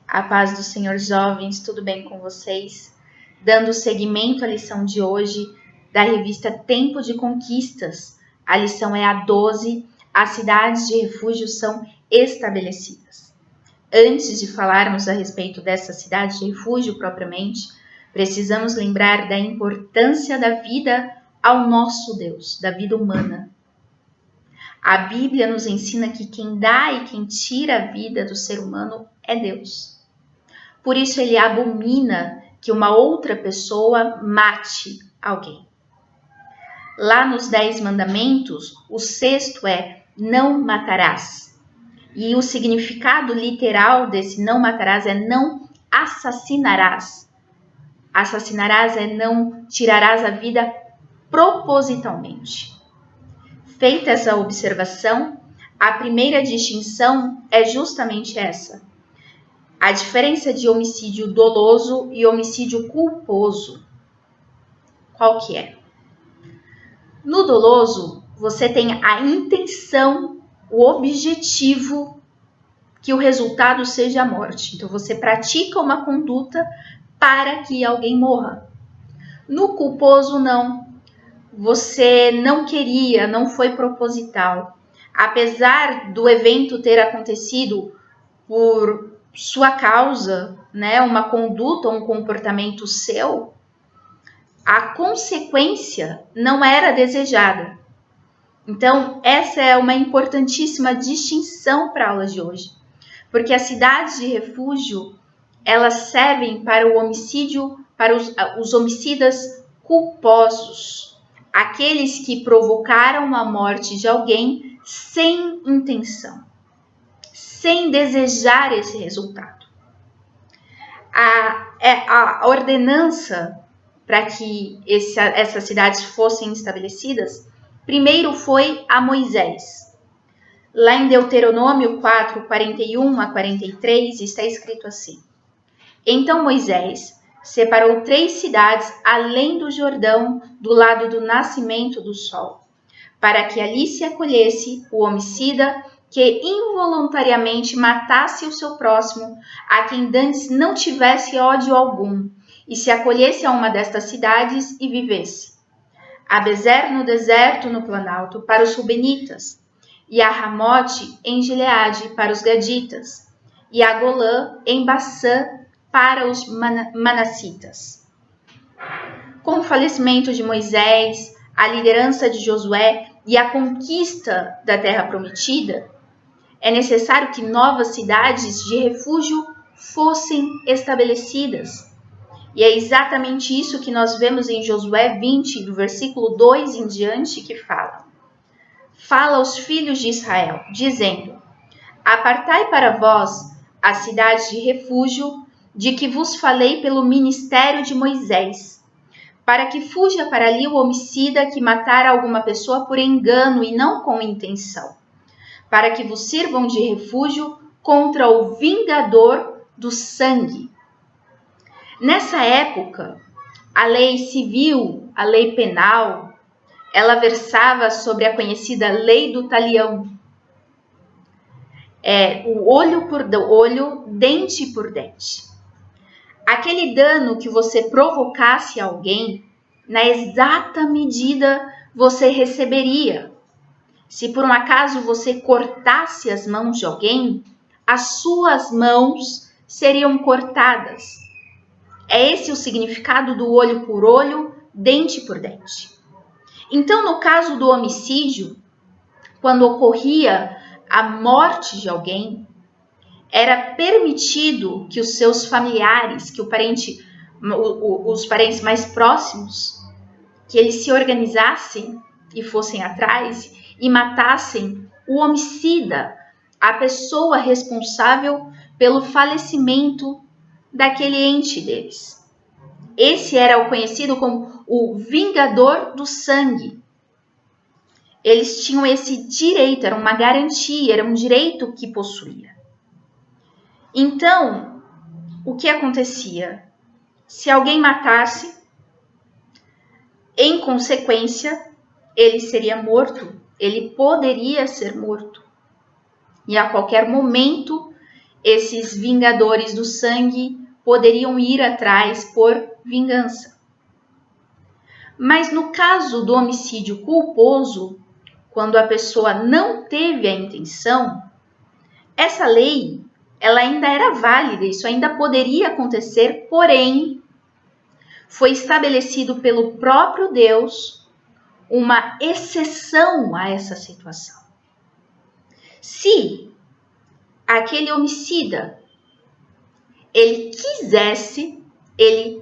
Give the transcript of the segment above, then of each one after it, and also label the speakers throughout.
Speaker 1: A paz do Senhor, jovens, tudo bem com vocês? Dando seguimento à lição de hoje da revista Tempo de Conquistas. A lição é a 12, as cidades de refúgio são estabelecidas. Antes de falarmos a respeito dessa cidade de refúgio propriamente, precisamos lembrar da importância da vida ao nosso Deus, da vida humana. A Bíblia nos ensina que quem dá e quem tira a vida do ser humano é Deus. Por isso ele abomina que uma outra pessoa mate alguém. Lá nos 10 mandamentos, o 6º é não matarás. E o significado literal desse não matarás é não assassinarás. Assassinarás é não tirarás a vida propositalmente. Feita essa observação, a primeira distinção é justamente essa. A diferença de homicídio doloso e homicídio culposo. Qual que é? No doloso, você tem a intenção, o objetivo que o resultado seja a morte. Então, você pratica uma conduta para que alguém morra. No culposo, não. Você não queria, não foi proposital. Apesar do evento ter acontecido por sua causa, né, uma conduta, um comportamento seu, a consequência não era desejada. Então, essa é uma importantíssima distinção para a aula de hoje, porque as cidades de refúgio, elas servem para o homicídio, para os homicidas culposos, aqueles que provocaram a morte de alguém sem intenção, sem desejar esse resultado. A ordenança para que essas cidades fossem estabelecidas, primeiro foi a Moisés. Lá em Deuteronômio 4, 41 a 43, está escrito assim: Então Moisés separou 3 cidades além do Jordão, do lado do nascimento do sol, para que ali se acolhesse o homicida que involuntariamente matasse o seu próximo, a quem dantes não tivesse ódio algum, e se acolhesse a uma destas cidades e vivesse. A Bezer no deserto no planalto para os Rubenitas, e a Ramote em Gileade para os Gaditas, e a Golã em Bassã para os Manassitas. Com o falecimento de Moisés, a liderança de Josué e a conquista da terra prometida, é necessário que novas cidades de refúgio fossem estabelecidas. E é exatamente isso que nós vemos em Josué 20, do versículo 2 em diante, que fala: Fala aos filhos de Israel, dizendo: Apartai para vós as cidades de refúgio, de que vos falei pelo ministério de Moisés, para que fuja para ali o homicida que matar alguma pessoa por engano e não com intenção, para que vos sirvam de refúgio contra o vingador do sangue. Nessa época, a lei civil, a lei penal, ela versava sobre a conhecida lei do talião. O olho por olho, dente por dente. Aquele dano que você provocasse a alguém, na exata medida você receberia. Se por um acaso você cortasse as mãos de alguém, as suas mãos seriam cortadas. É esse o significado do olho por olho, dente por dente. Então, no caso do homicídio, quando ocorria a morte de alguém, era permitido que os seus familiares, que os parentes mais próximos, que eles se organizassem e fossem atrás e matassem o homicida, a pessoa responsável pelo falecimento daquele ente deles. Esse era o conhecido como o vingador do sangue. Eles tinham esse direito, era uma garantia, era um direito que possuía. Então, o que acontecia? Se alguém matasse, em consequência, ele seria morto, ele poderia ser morto. E a qualquer momento, esses vingadores do sangue poderiam ir atrás por vingança. Mas no caso do homicídio culposo, quando a pessoa não teve a intenção, essa lei ela ainda era válida, isso ainda poderia acontecer, porém, foi estabelecido pelo próprio Deus uma exceção a essa situação. Se aquele homicida, ele quisesse, ele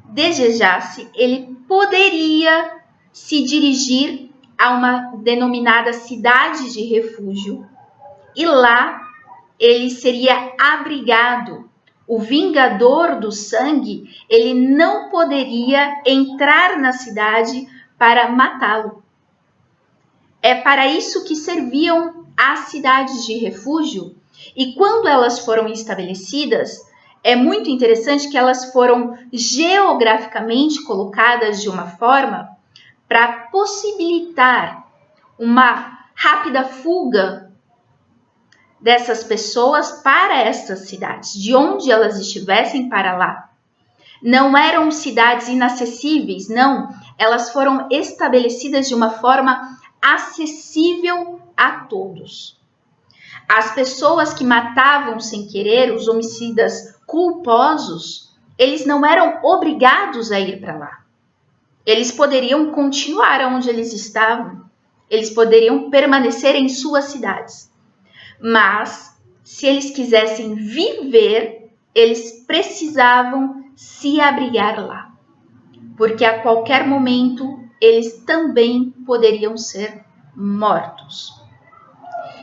Speaker 1: desejasse, ele poderia se dirigir a uma denominada cidade de refúgio e lá ele seria abrigado. O vingador do sangue, ele não poderia entrar na cidade para matá-lo. É para isso que serviam as cidades de refúgio, e quando elas foram estabelecidas, é muito interessante que elas foram geograficamente colocadas de uma forma para possibilitar uma rápida fuga dessas pessoas para estas cidades, de onde elas estivessem para lá. Não eram cidades inacessíveis, não. Elas foram estabelecidas de uma forma acessível a todos. As pessoas que matavam sem querer, os homicidas culposos, eles não eram obrigados a ir para lá. Eles poderiam continuar onde eles estavam. Eles poderiam permanecer em suas cidades. Mas, se eles quisessem viver, eles precisavam se abrigar lá. Porque a qualquer momento, eles também poderiam ser mortos.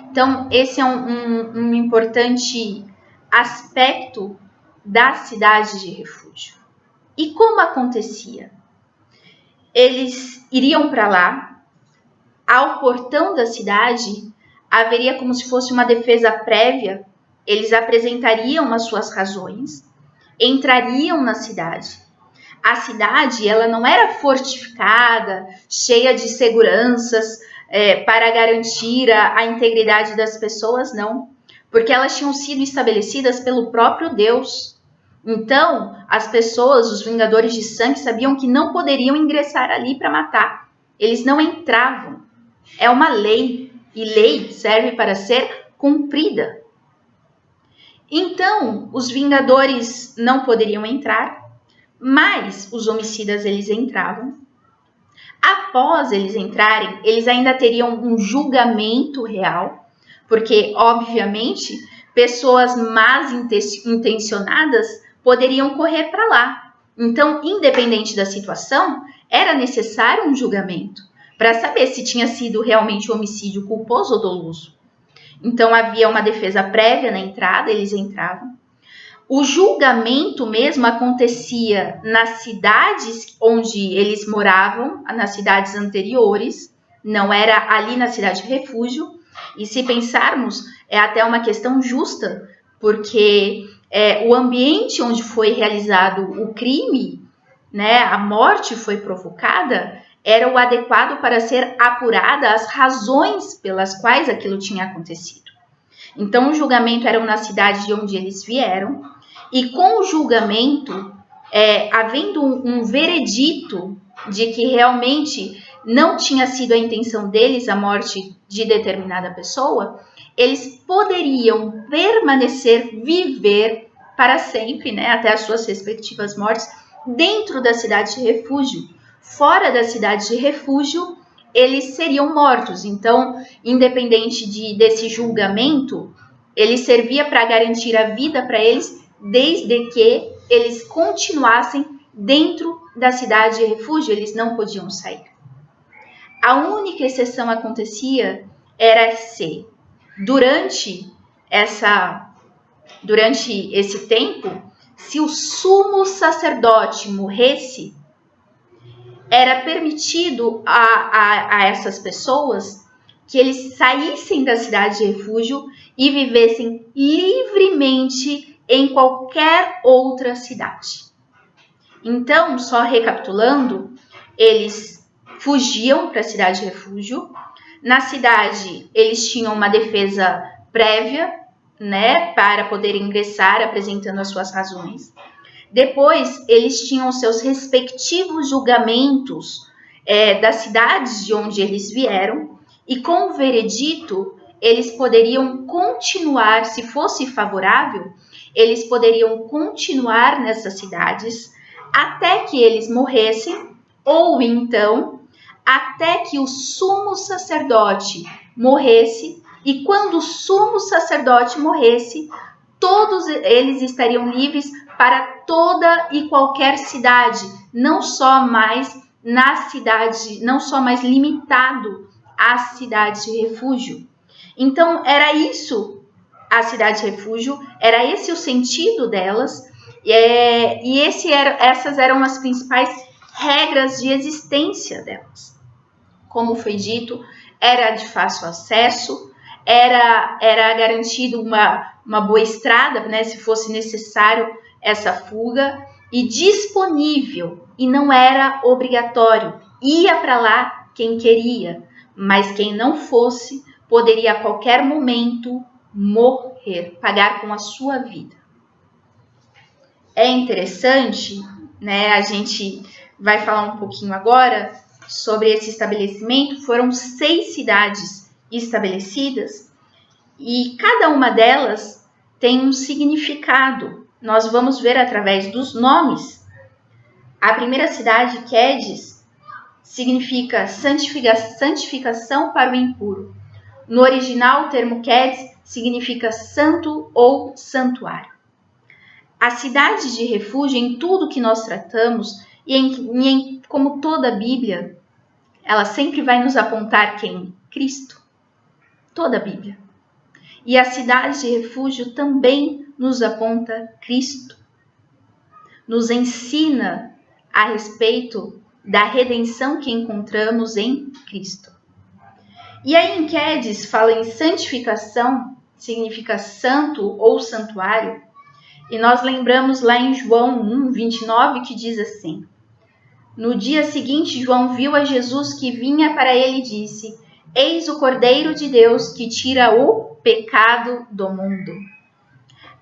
Speaker 1: Então, esse é um importante aspecto da cidade de refúgio. E como acontecia? Eles iriam para lá, ao portão da cidade, haveria como se fosse uma defesa prévia, eles apresentariam as suas razões, entrariam na cidade. A cidade, ela não era fortificada, cheia de seguranças, para garantir a integridade das pessoas, não. Porque elas tinham sido estabelecidas pelo próprio Deus. Então, as pessoas, os vingadores de sangue, sabiam que não poderiam ingressar ali para matar. Eles não entravam. É uma lei, e lei serve para ser cumprida. Então, os vingadores não poderiam entrar, mas os homicidas eles entravam. Após eles entrarem, eles ainda teriam um julgamento real, porque, obviamente, pessoas más intencionadas poderiam correr para lá. Então, independente da situação, era necessário um julgamento para saber se tinha sido realmente um homicídio culposo ou doloso. Então, havia uma defesa prévia na entrada, eles entravam. O julgamento mesmo acontecia nas cidades onde eles moravam, nas cidades anteriores, não era ali na cidade de refúgio. E se pensarmos, é até uma questão justa, porque o ambiente onde foi realizado o crime, né, a morte foi provocada, era o adequado para ser apurada as razões pelas quais aquilo tinha acontecido. Então, o julgamento era na cidade de onde eles vieram, e com o julgamento, havendo um veredito de que realmente não tinha sido a intenção deles a morte de determinada pessoa, eles poderiam permanecer, viver para sempre, né, até as suas respectivas mortes, dentro da cidade de refúgio. Fora da cidade de refúgio, eles seriam mortos. Então, independente desse julgamento, ele servia para garantir a vida para eles, desde que eles continuassem dentro da cidade de refúgio, eles não podiam sair. A única exceção acontecia era se, durante esse tempo, se o sumo sacerdote morresse, era permitido a essas pessoas que eles saíssem da cidade de refúgio e vivessem livremente em qualquer outra cidade. Então, só recapitulando, eles fugiam para a cidade de refúgio. Na cidade, eles tinham uma defesa prévia, né, para poder ingressar apresentando as suas razões. Depois, eles tinham seus respectivos julgamentos das cidades de onde eles vieram, e com o veredito, eles poderiam continuar, se fosse favorável, eles poderiam continuar nessas cidades até que eles morressem, ou então até que o sumo sacerdote morresse, e quando o sumo sacerdote morresse, todos eles estariam livres para toda e qualquer cidade, não só mais na cidade, não só mais limitado às cidades de refúgio. Então, era isso a cidade de refúgio, era esse o sentido delas, e essas eram as principais regras de existência delas. Como foi dito, era de fácil acesso, era garantido uma boa estrada, né, se fosse necessário essa fuga, e disponível, e não era obrigatório. Ia para lá quem queria, mas quem não fosse poderia a qualquer momento morrer, pagar com a sua vida. É interessante, né? A gente vai falar um pouquinho agora sobre esse estabelecimento. Foram 6 cidades estabelecidas e cada uma delas tem um significado. Nós vamos ver através dos nomes. A primeira cidade, Quedes, significa santificação para o impuro. No original, o termo Quedes significa santo ou santuário. A cidade de refúgio, em tudo que nós tratamos, como toda a Bíblia, ela sempre vai nos apontar quem? Cristo. Toda a Bíblia. E a cidade de refúgio também nos aponta Cristo. Nos ensina a respeito da redenção que encontramos em Cristo. E aí em Quedes fala em santificação, significa santo ou santuário, e nós lembramos lá em João 1:29 que diz assim: no dia seguinte, João viu a Jesus que vinha para ele e disse: eis o Cordeiro de Deus que tira o pecado do mundo.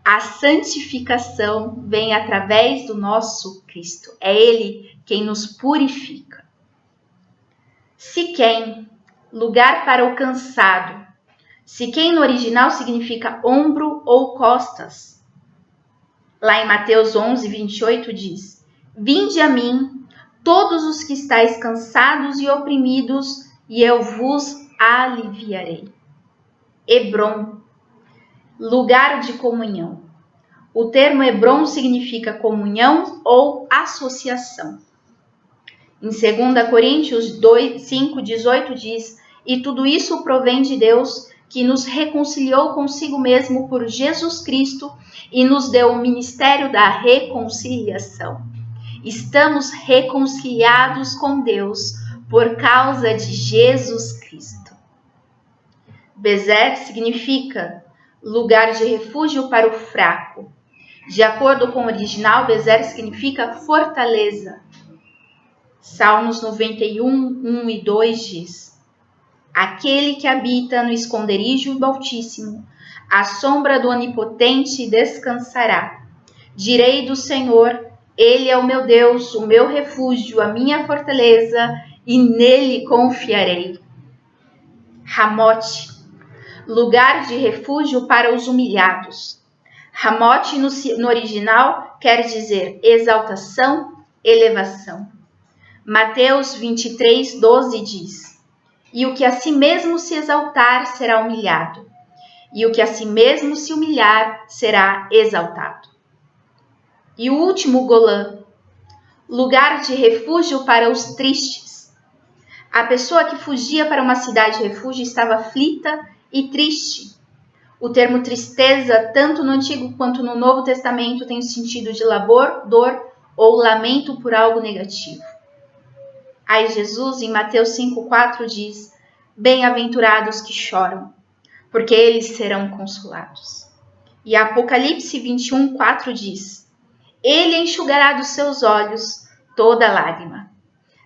Speaker 1: A santificação vem através do nosso Cristo. É Ele quem nos purifica. Siquém, lugar para o cansado. Siquém no original significa ombro ou costas. Lá em Mateus 11:28 diz: vinde a mim, todos os que estáis cansados e oprimidos, e eu vos aliviarei. Hebrom, lugar de comunhão. O termo Hebrom significa comunhão ou associação. Em 2 Coríntios 5:18 diz: e tudo isso provém de Deus, que nos reconciliou consigo mesmo por Jesus Cristo e nos deu o ministério da reconciliação. Estamos reconciliados com Deus por causa de Jesus Cristo. Bezer significa lugar de refúgio para o fraco. De acordo com o original, Bezer significa fortaleza. Salmos 91:1 e 2 diz: aquele que habita no esconderijo do Altíssimo, à sombra do Onipotente descansará. Direi do Senhor: ele é o meu Deus, o meu refúgio, a minha fortaleza, e nele confiarei. Ramote, lugar de refúgio para os humilhados. Ramote no original quer dizer exaltação, elevação. Mateus 23:12 diz: e o que a si mesmo se exaltar será humilhado, e o que a si mesmo se humilhar será exaltado. E o último, Golã, lugar de refúgio para os tristes. A pessoa que fugia para uma cidade de refúgio estava aflita e triste. O termo tristeza, tanto no Antigo quanto no Novo Testamento, tem o sentido de labor, dor ou lamento por algo negativo. Aí Jesus, em Mateus 5:4, diz: bem-aventurados que choram, porque eles serão consolados. E Apocalipse 21:4 diz: ele enxugará dos seus olhos toda lágrima.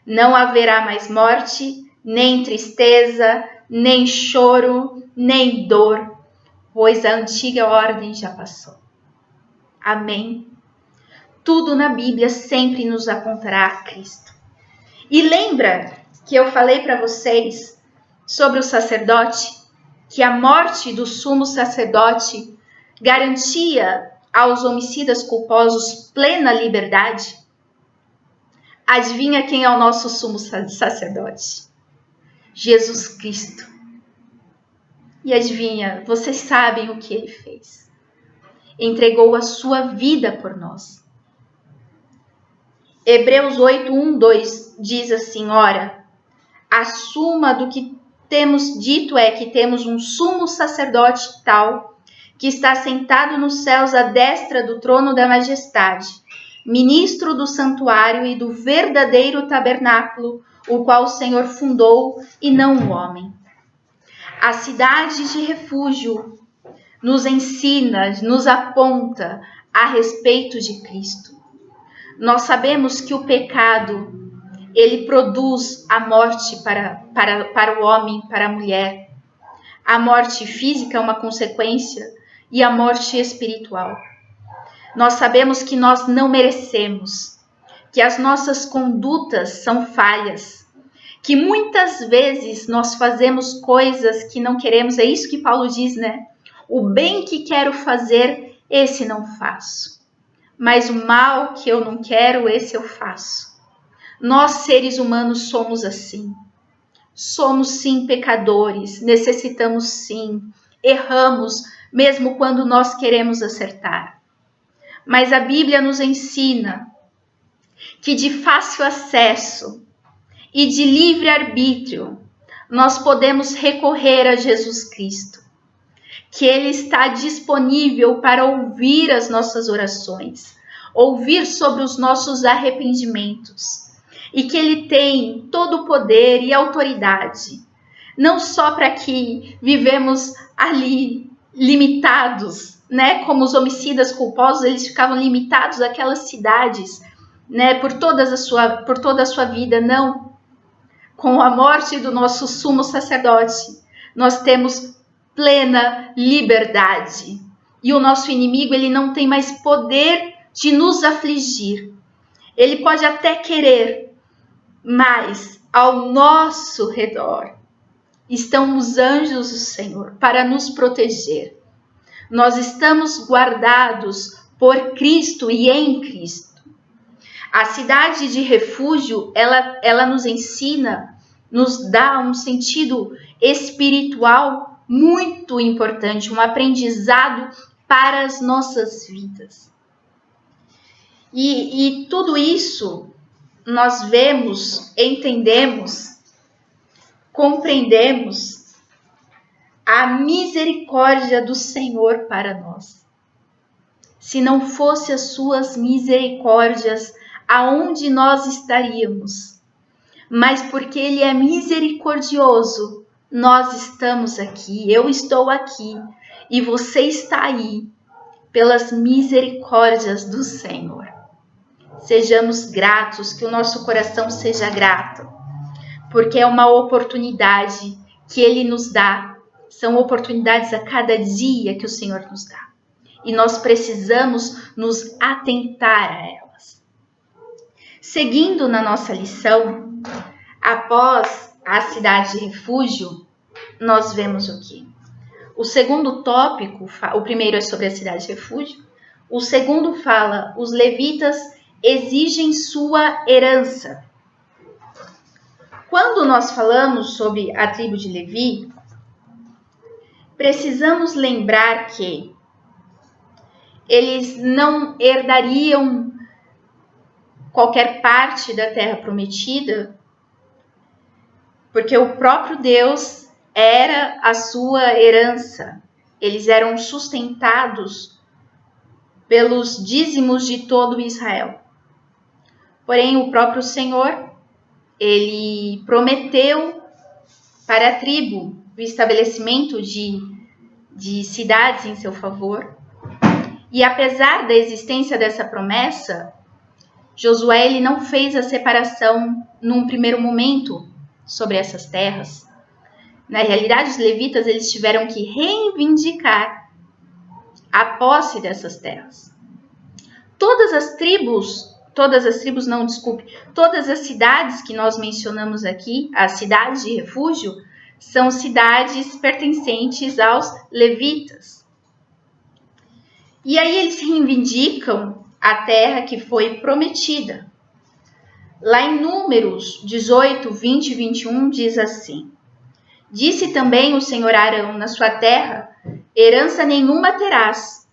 Speaker 1: Não haverá mais morte, nem tristeza, nem choro, nem dor, pois a antiga ordem já passou. Amém. Tudo na Bíblia sempre nos apontará a Cristo. E lembra que eu falei para vocês sobre o sacerdote, que a morte do sumo sacerdote garantia aos homicidas culposos plena liberdade? Adivinha quem é o nosso sumo sacerdote? Jesus Cristo. E adivinha, vocês sabem o que ele fez? Entregou a sua vida por nós. Hebreus 8, 1, 2 diz assim: ora, a suma do que temos dito é que temos um sumo sacerdote tal, que está sentado nos céus à destra do trono da majestade, ministro do santuário e do verdadeiro tabernáculo, o qual o Senhor fundou e não o homem. A cidade de refúgio nos ensina, nos aponta a respeito de Cristo. Nós sabemos que o pecado, ele produz a morte para o homem, para a mulher. A morte física é uma consequência e a morte espiritual. Nós sabemos que nós não merecemos, que as nossas condutas são falhas, que muitas vezes nós fazemos coisas que não queremos. É isso que Paulo diz, né? O bem que quero fazer, esse não faço. Mas o mal que eu não quero, esse eu faço. Nós, seres humanos, somos assim. Somos sim pecadores, necessitamos sim, erramos, mesmo quando nós queremos acertar. Mas a Bíblia nos ensina que de fácil acesso e de livre arbítrio nós podemos recorrer a Jesus Cristo, que Ele está disponível para ouvir as nossas orações, ouvir sobre os nossos arrependimentos, e que Ele tem todo o poder e autoridade, não só para que vivemos ali limitados, né? Como os homicidas culposos, eles ficavam limitados àquelas cidades, né? Por toda a sua vida, não. Com a morte do nosso sumo sacerdote, nós temos plena liberdade. E o nosso inimigo, ele não tem mais poder de nos afligir. Ele pode até querer, mas ao nosso redor estão os anjos do Senhor para nos proteger. Nós estamos guardados por Cristo e em Cristo. A cidade de refúgio, ela nos ensina, nos dá um sentido espiritual muito importante, um aprendizado para as nossas vidas. E tudo isso nós vemos, entendemos, compreendemos a misericórdia do Senhor para nós. Se não fosse as suas misericórdias, aonde nós estaríamos? Mas porque Ele é misericordioso, nós estamos aqui, eu estou aqui e você está aí, pelas misericórdias do Senhor. Sejamos gratos, que o nosso coração seja grato, porque é uma oportunidade que Ele nos dá. São oportunidades a cada dia que o Senhor nos dá. E nós precisamos nos atentar a elas. Seguindo na nossa lição, após a cidade de refúgio, nós vemos o quê? O segundo tópico, o primeiro é sobre a cidade de refúgio. O segundo fala, os levitas exigem sua herança. Quando nós falamos sobre a tribo de Levi, precisamos lembrar que eles não herdariam qualquer parte da terra prometida, porque o próprio Deus era a sua herança. Eles eram sustentados pelos dízimos de todo Israel. Porém, o próprio Senhor, Ele prometeu para a tribo o estabelecimento de cidades em seu favor. E apesar da existência dessa promessa, Josué ele não fez a separação num primeiro momento sobre essas terras. Na realidade, os levitas eles tiveram que reivindicar a posse dessas terras. Todas as cidades que nós mencionamos aqui, as cidades de refúgio, são cidades pertencentes aos levitas. E aí eles reivindicam a terra que foi prometida. Lá em Números 18, 20 e 21 diz assim: Disse também o Senhor a Arão, na sua terra, herança nenhuma terás,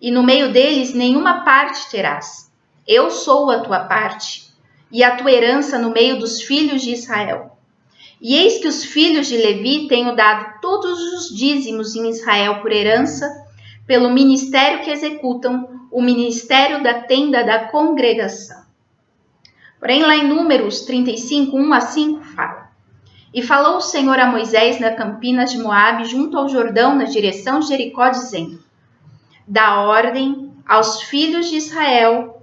Speaker 1: e no meio deles nenhuma parte terás. Eu sou a tua parte, e a tua herança no meio dos filhos de Israel. E eis que os filhos de Levi tenho dado todos os dízimos em Israel por herança, pelo ministério que executam, o ministério da tenda da congregação. Porém, lá em Números 35, 1 a 5, fala: E falou o Senhor a Moisés na campina de Moabe, junto ao Jordão, na direção de Jericó, dizendo: Dá ordem aos filhos de Israel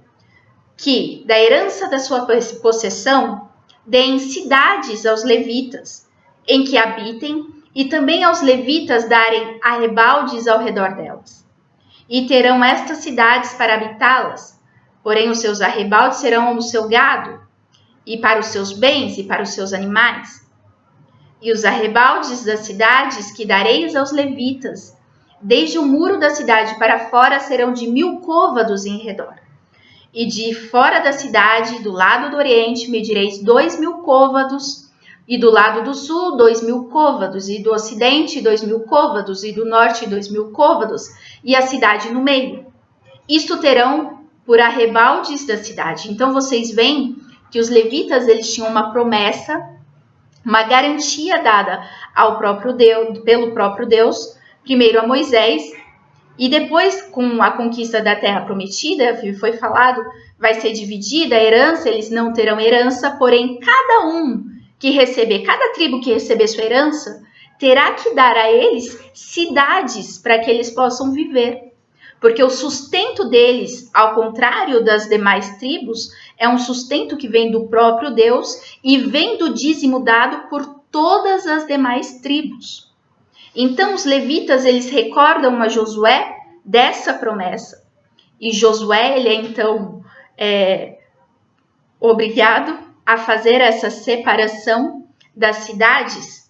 Speaker 1: que, da herança da sua possessão, deem cidades aos levitas, em que habitem, e também aos levitas darem arrebaldes ao redor delas. E terão estas cidades para habitá-las, porém os seus arrebaldes serão o seu gado, e para os seus bens e para os seus animais. E os arrebaldes das cidades que dareis aos levitas, desde o muro da cidade para fora, serão de 1000 côvados em redor. E de fora da cidade, do lado do oriente, medireis 2000 côvados, e do lado do sul, 2000 côvados, e do ocidente, 2000 côvados, e do norte, 2000 côvados, e a cidade no meio. Isto terão por arrebaldes da cidade. Então vocês veem que os levitas eles tinham uma promessa, uma garantia dada ao próprio Deus, pelo próprio Deus, primeiro a Moisés, e depois, com a conquista da terra prometida, foi falado, vai ser dividida a herança, eles não terão herança, porém cada tribo que receber sua herança, terá que dar a eles cidades para que eles possam viver. Porque o sustento deles, ao contrário das demais tribos, é um sustento que vem do próprio Deus e vem do dízimo dado por todas as demais tribos. Então, os levitas, eles recordam a Josué dessa promessa. E Josué, ele é então obrigado a fazer essa separação das cidades.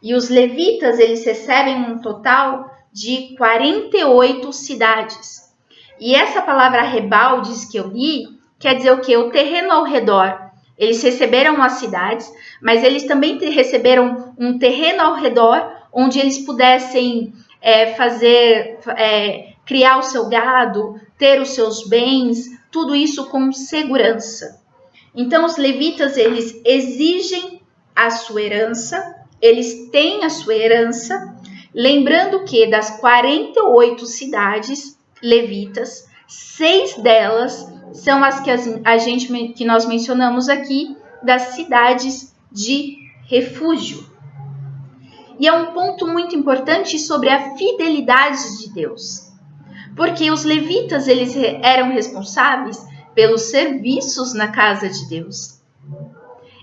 Speaker 1: E os levitas, eles recebem um total de 48 cidades. E essa palavra arrebaldes que eu li, quer dizer o quê? O terreno ao redor. Eles receberam as cidades, mas eles também receberam um terreno ao redor, onde eles pudessem criar o seu gado, ter os seus bens, tudo isso com segurança. Então, os levitas, eles exigem a sua herança, eles têm a sua herança, lembrando que das 48 cidades levitas, 6 delas são as que nós mencionamos aqui, das cidades de refúgio. E é um ponto muito importante sobre a fidelidade de Deus. Porque os levitas, eles eram responsáveis pelos serviços na casa de Deus.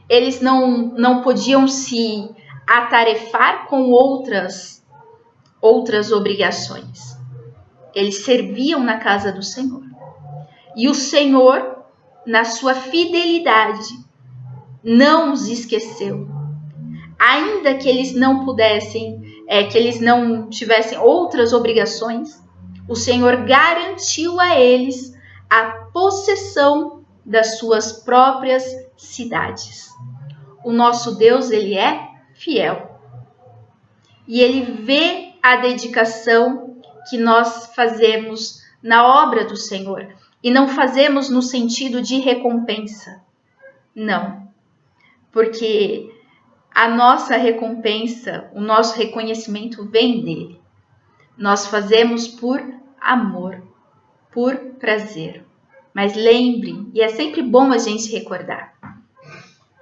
Speaker 1: Eles não podiam se atarefar com outras obrigações. Eles serviam na casa do Senhor. E o Senhor, na sua fidelidade, não os esqueceu. Ainda que eles não pudessem, que eles não tivessem outras obrigações, o Senhor garantiu a eles a possessão das suas próprias cidades. O nosso Deus, ele é fiel. E ele vê a dedicação que nós fazemos na obra do Senhor. E não fazemos no sentido de recompensa. Não. Porque a nossa recompensa, o nosso reconhecimento vem dele. Nós fazemos por amor, por prazer. Mas lembre, e é sempre bom a gente recordar,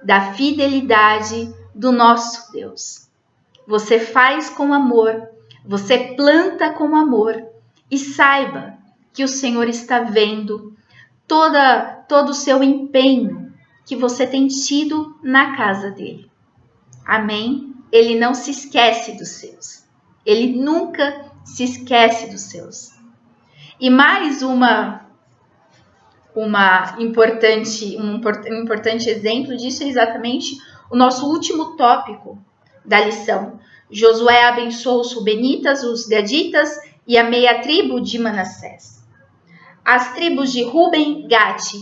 Speaker 1: da fidelidade do nosso Deus. Você faz com amor, você planta com amor e saiba que o Senhor está vendo todo o seu empenho que você tem tido na casa dele. Amém? Ele não se esquece dos seus. Ele nunca se esquece dos seus. E mais um importante exemplo disso é exatamente o nosso último tópico da lição. Josué abençoou os Rubenitas, os Gaditas e a meia tribo de Manassés. As tribos de Ruben, Gade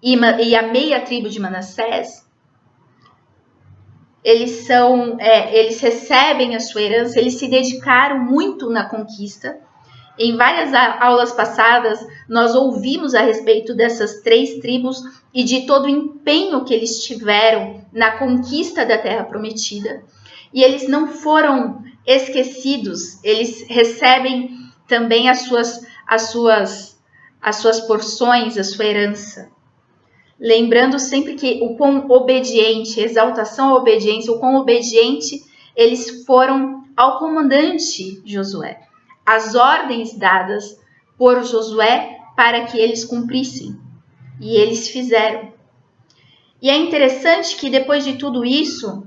Speaker 1: e a meia tribo de Manassés, eles recebem a sua herança, eles se dedicaram muito na conquista. Em várias aulas passadas, nós ouvimos a respeito dessas 3 tribos e de todo o empenho que eles tiveram na conquista da Terra Prometida. E eles não foram esquecidos, eles recebem também as suas porções, a sua herança. Lembrando sempre que o quão obediente, exaltação à obediência, o quão obediente eles foram ao comandante Josué. As ordens dadas por Josué para que eles cumprissem. E eles fizeram. E é interessante que depois de tudo isso,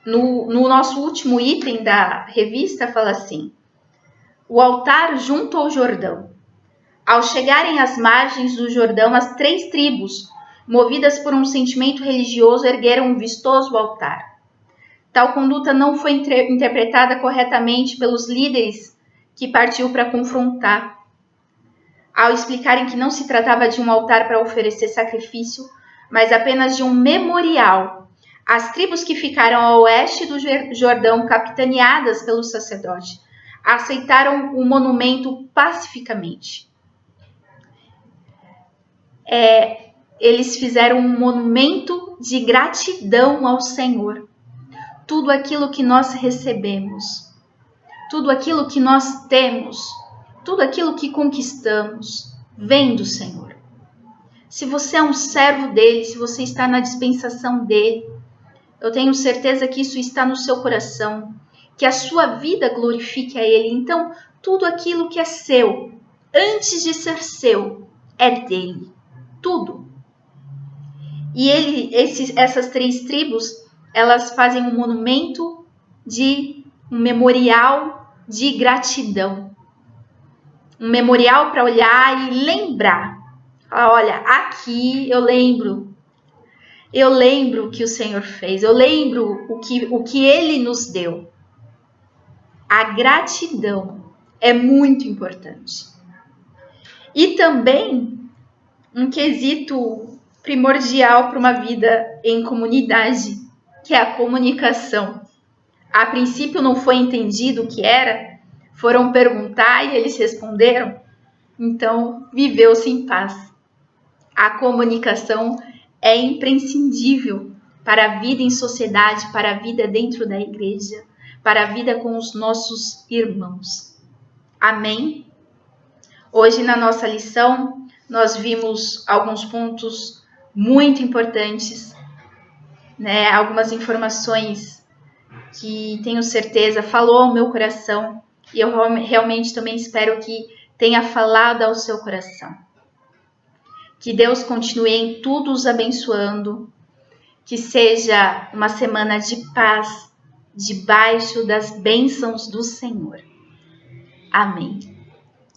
Speaker 1: no nosso último item da revista, fala assim: o altar junto ao Jordão. Ao chegarem às margens do Jordão, as 3 tribos, movidas por um sentimento religioso, ergueram um vistoso altar. Tal conduta não foi interpretada corretamente pelos líderes que partiu para confrontar. Ao explicarem que não se tratava de um altar para oferecer sacrifício, mas apenas de um memorial, as tribos que ficaram a oeste do Jordão, capitaneadas pelo sacerdote, aceitaram o monumento pacificamente. Eles fizeram um monumento de gratidão ao Senhor. Tudo aquilo que nós recebemos, tudo aquilo que nós temos, tudo aquilo que conquistamos, vem do Senhor. Se você é um servo dele, se você está na dispensação dele, eu tenho certeza que isso está no seu coração, que a sua vida glorifique a ele. Então, tudo aquilo que é seu, antes de ser seu, é dele. Tudo. E essas 3 tribos, elas fazem um monumento um memorial de gratidão. Um memorial para olhar e lembrar. Olha, aqui eu lembro o que o Senhor fez, eu lembro o que Ele nos deu. A gratidão é muito importante. E também um quesito primordial para uma vida em comunidade, que é a comunicação. A princípio não foi entendido o que era, foram perguntar e eles responderam, então viveu-se em paz. A comunicação é imprescindível para a vida em sociedade, para a vida dentro da igreja, para a vida com os nossos irmãos. Amém? Hoje na nossa lição nós vimos alguns pontos muito importantes, né? Algumas informações que tenho certeza falou ao meu coração e eu realmente também espero que tenha falado ao seu coração. Que Deus continue em tudo os abençoando, que seja uma semana de paz, debaixo das bênçãos do Senhor. Amém.